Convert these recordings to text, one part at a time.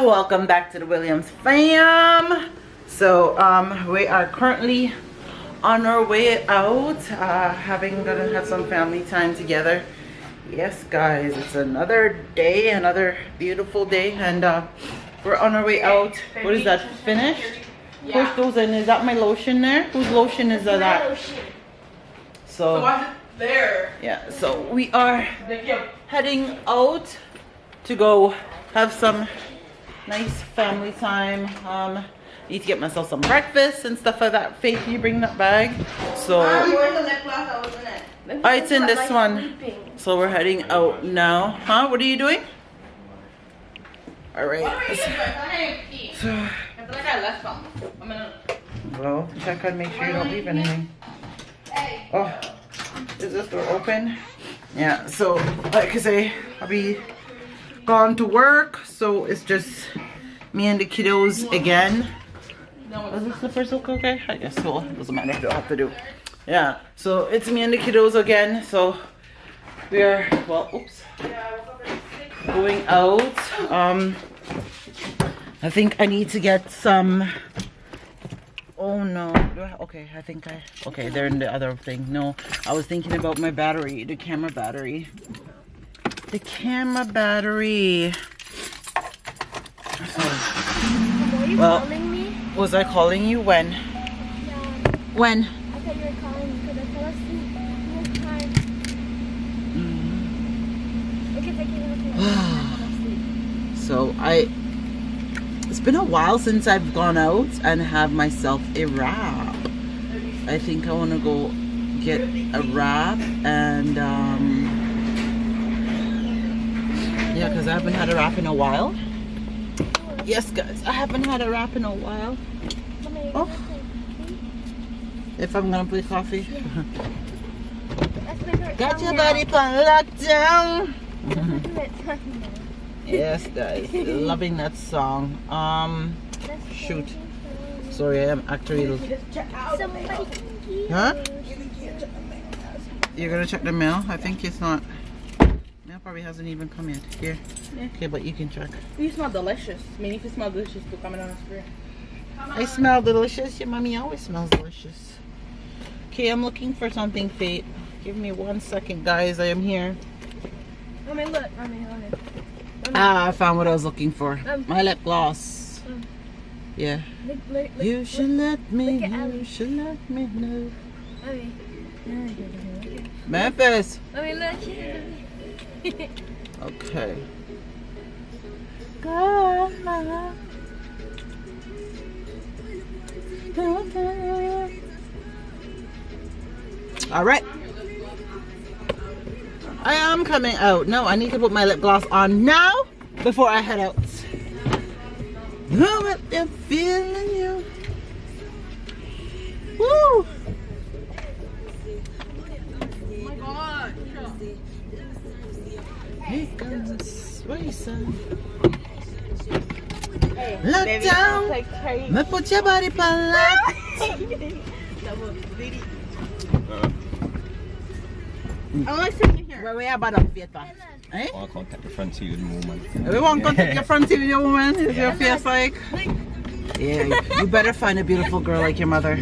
Welcome back to the Williams fam. So we are currently on our way out, gonna have some family time together. Yes guys, it's another day, another beautiful day, and we're on our way out. What is that, finished? Yeah. Push those in. Is that my lotion there? Whose lotion is that? So there. yeah, so we are heading out to go have some nice family time. Need to get myself some breakfast and stuff like that. Faith, you bring that bag? So it's in this one. So we're heading out now. Huh? What are you doing? All right. So, I feel like I left some. well, check and make sure you don't leave anything. Oh, is this door open? Yeah. So, like I say, I'll be gone to work. So it's just me and the kiddos again. Was the slippers okay? I guess so. Doesn't matter. I don't have to do. Yeah. So it's me and the kiddos again. So we are, well, oops, going out. I think I need to get some. Oh no. Okay, I think okay, they're in the other thing. No, I was thinking about my battery, the camera battery. The camera battery. So, well, was I calling you when? Yeah. When? I thought you were calling me because I fell asleep this time. Okay, So it's been a while since I've gone out and have myself a wrap. I think I want to go get a wrap and yeah, because I haven't had a wrap in a while. Yes guys, I haven't had a wrap in a while. Oh, if I'm gonna play coffee. Got your body on lockdown. Yes guys, loving that song. Shoot, sorry, I am actually. Huh? You're gonna check the mail? I think it's not. Mail probably hasn't even come yet. Here. Okay, but you can check. You smell delicious. I mean, if you smell delicious, to coming on the screen. I smell delicious. Your mommy always smells delicious. Okay, I'm looking for something, Fate. Give me 1 second, guys. I am here. Mommy, look. Mommy. Ah, I found what I was looking for. My lip gloss. Yeah. Look, You should let me look at know. Ellie. You should let me know. Mommy. Memphis. Mommy, look. Okay. All right. I am coming out. No, I need to put my lip gloss on now before I head out. Oh, I'm feeling you. Woo! Oh my god. Here comes Racer. Look down. Me put your body on lock. I like sitting here. Where we are about up, Peter? Eh? I contact the front seat with the woman. We won't contact your front TV, your woman. Is your face like? Yeah, you better find a beautiful girl like your mother.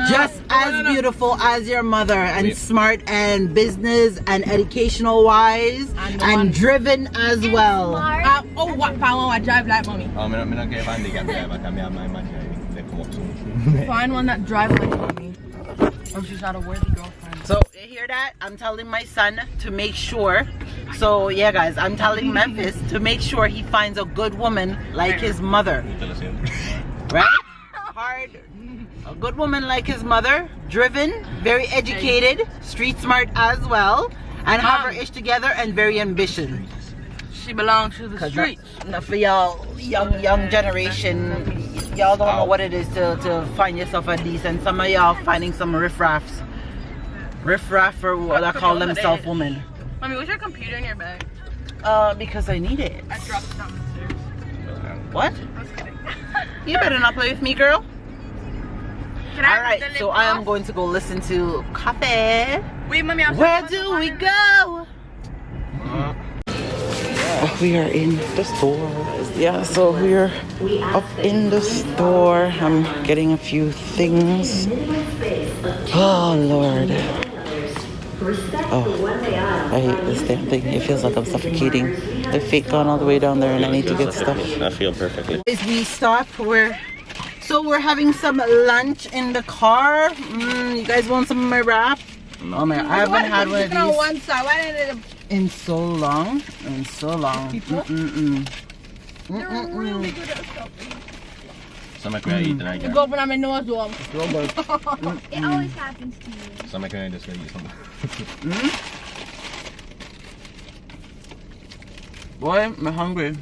Just as beautiful as your mother, and smart and business and educational wise and driven as well. Oh, what power I drive like mommy. I'm not get handicap there, but I'm my they come up soon. Find one that drives like mommy. Or she's not a worthy girlfriend. So you hear that? I'm telling my son to make sure. So yeah guys, I'm telling Memphis to make sure he finds a good woman like his mother. Right? Hard. A good woman like his mother, driven, very educated, street smart as well, and have her ish together and very ambitious. She belongs to the streets. For y'all young generation, y'all don't know what it is to find yourself a decent. Some of y'all finding some riffraffs. Riffraff, or what I call themselves women. Mommy, what's your computer in your bag? Because I need it. I dropped it downstairs. What? I was kidding. You better not play with me, girl. Can I Alright, so I am going to go listen to Cafe. Wait, mommy, I'm Where do we go? we are in the store. Yeah, so we're up in the store. I'm getting a few things. Oh Lord. Oh, I hate this damn thing. It feels like I'm suffocating. The fake gone all the way down there and I need to get stuff. I feel perfectly. We stopped. We're having some lunch in the car. You guys want some of my wrap? Oh man, I haven't had one of these on one side. Why did it? in so long. In so long. They're really good at stuffing. Some can I eat and I You get. go open on my nose, though. It always happens to me. Some can I just eat some. Boy, I'm hungry.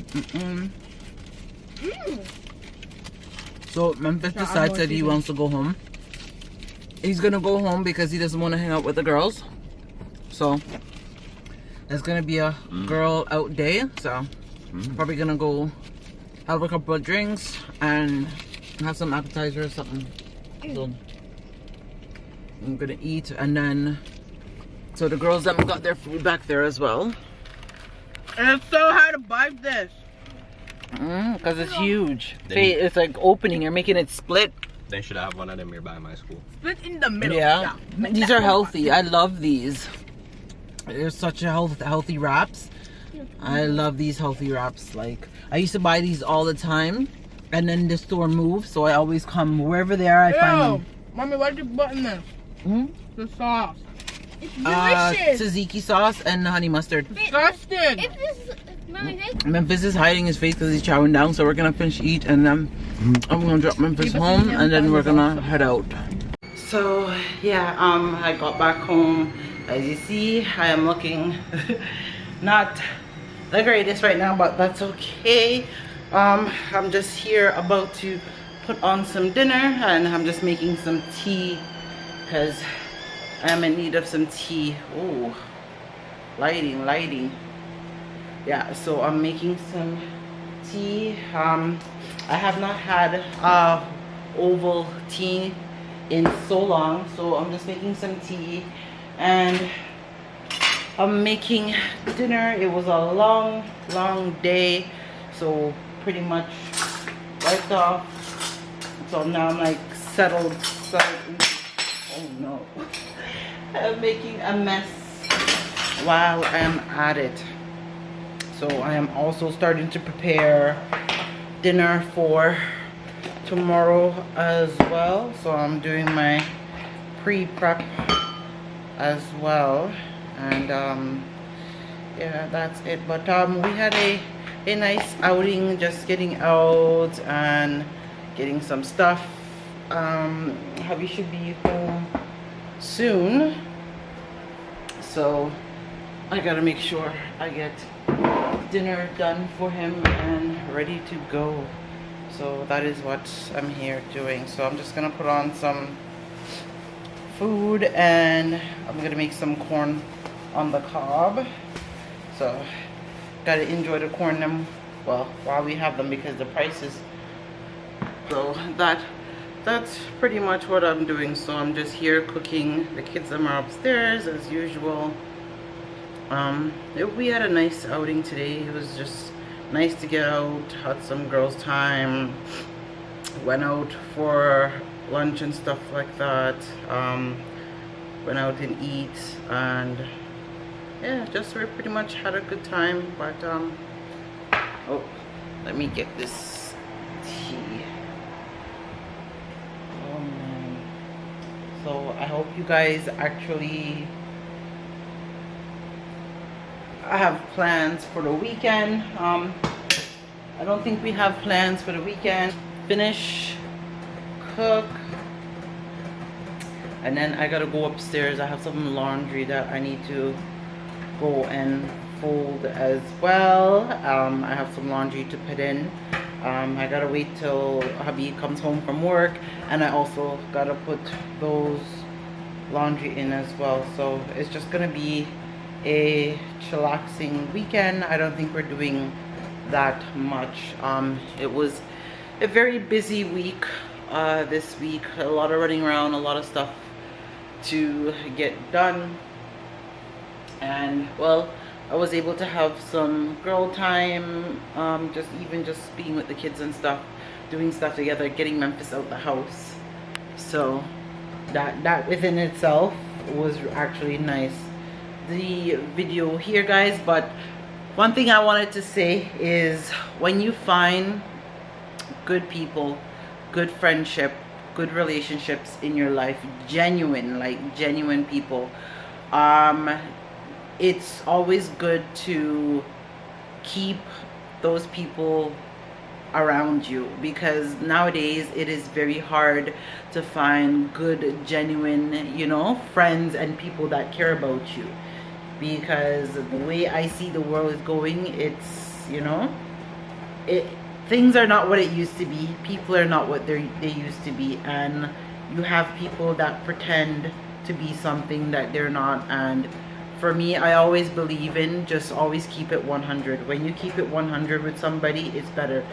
So Memphis decides that he wants to go home. He's gonna go home because he doesn't want to hang out with the girls. So it's gonna be a girl out day. So probably gonna go have a couple of drinks and have some appetizer or something. So I'm gonna eat and then so the girls them got their food back there as well. And it's so hard to bite this. Because it's huge. It's like opening. You're making it split. They should have one of them nearby my school. Split in the middle. Yeah. These are healthy. I love these. They're such a healthy wraps. I love these healthy wraps. Like I used to buy these all the time, and then the store moved, so I always come wherever they are. I find them. Mommy, what did you put in this? The sauce. It's delicious. Tzatziki sauce and honey mustard. Disgusting. If this, Mommy, this. Memphis is hiding his face because he's chowing down, so we're gonna finish eat and then I'm gonna drop Memphis home and then we're gonna head out. So yeah, I got back home. As you see, I am looking not the greatest right now, but that's okay. I'm just here about to put on some dinner and I'm just making some tea because I am in need of some tea. Oh, lighting. Yeah, so I'm making some tea. I have not had oval tea in so long, so I'm just making some tea and I'm making dinner. It was a long day, so pretty much wiped off. So now I'm like settled. Oh no. I'm making a mess while I'm at it. So I am also starting to prepare dinner for tomorrow as well. So I'm doing my pre-prep as well. And yeah, that's it. But we had a nice outing, just getting out and getting some stuff. Hubby should be home soon, so I gotta make sure I get dinner done for him and ready to go. So that is what I'm here doing. So I'm just gonna put on some food and I'm gonna make some corn on the cob. So gotta enjoy the corn them while we have them because the prices. So that's pretty much what I'm doing. So I'm just here cooking. The kids are upstairs as usual. We had a nice outing today. It was just nice to get out, had some girls time, went out for lunch and stuff like that, went out and eat, and yeah, just we pretty much had a good time. But oh, let me get this tea. Oh man. So I hope you guys actually have plans for the weekend. I don't think we have plans for the weekend. Finish, cook, and then I gotta go upstairs. I have some laundry that I need to go and fold as well. I have some laundry to put in. I gotta wait till hubby comes home from work, and I also gotta put those laundry in as well. So it's just gonna be a chillaxing weekend. I don't think we're doing that much. It was a very busy week this week. A lot of running around, a lot of stuff to get done, and well, I was able to have some girl time, just being with the kids and stuff, doing stuff together, getting Memphis out the house. So that within itself was actually nice. The video here, guys, but one thing I wanted to say is when you find good people, good friendship, good relationships in your life, genuine people, it's always good to keep those people around you, because nowadays it is very hard to find good, genuine, you know, friends and people that care about you. Because the way I see the world is going, it's, you know, things are not what it used to be. People are not what they used to be, and you have people that pretend to be something that they're not. And for me, I always believe in just always keep it 100. When you keep it 100 with somebody, it's better.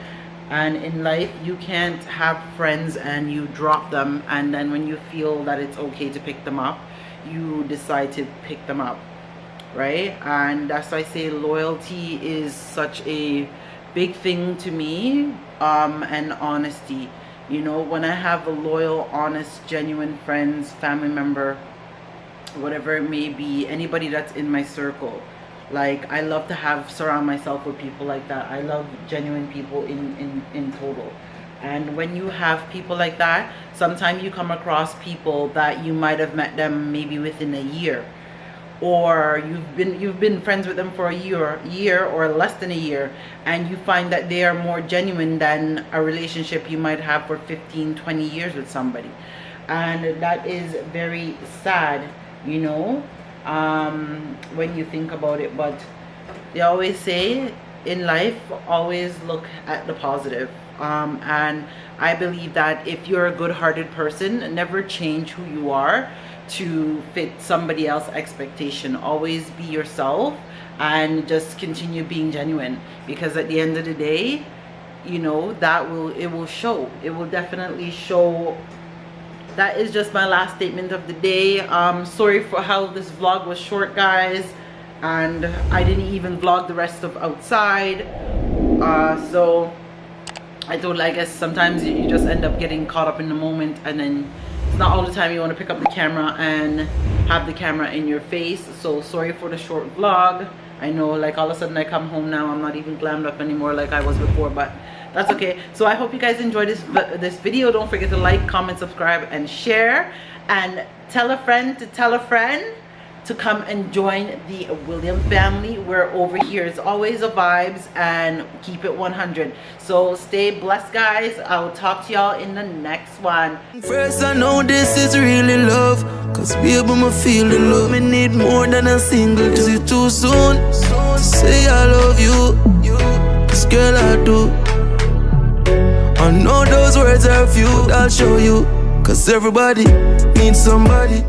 And in life, you can't have friends and you drop them, and then when you feel that it's okay to pick them up, you decide to pick them up, right? And that's why I say loyalty is such a big thing to me, and honesty. You know, when I have a loyal, honest, genuine friends, family member, whatever it may be, anybody that's in my circle, like, I love to surround myself with people like that. I love genuine people in total. And when you have people like that, sometimes you come across people that you might have met them maybe within a year, or you've been friends with them for a year or less than a year, and you find that they are more genuine than a relationship you might have for 15-20 years with somebody. And that is very sad, you know, when you think about it. But they always say in life, always look at the positive. And I believe that if you're a good-hearted person, never change who you are to fit somebody else's expectation. Always be yourself and just continue being genuine, because at the end of the day, you know, it will show. It will definitely show. That is just my last statement of the day. Sorry for how this vlog was short, guys, and I didn't even vlog the rest of outside. So I guess sometimes you just end up getting caught up in the moment, and then it's not all the time you want to pick up the camera and have the camera in your face. So sorry for the short vlog. I know, like, all of a sudden I come home now, I'm not even glammed up anymore like I was before, but that's okay. So I hope you guys enjoyed this video. Don't forget to like, comment, subscribe, and share, and tell a friend to come and join the William family, where over here is always a vibes, and keep it 100. So stay blessed, guys. I'll talk to y'all in the next one. First, I know this is really love, cause baby, I feel the love. Me need more than a single. Is it too soon to say I love you? This girl I do. I know those words are few, but I'll show you, cause everybody needs somebody.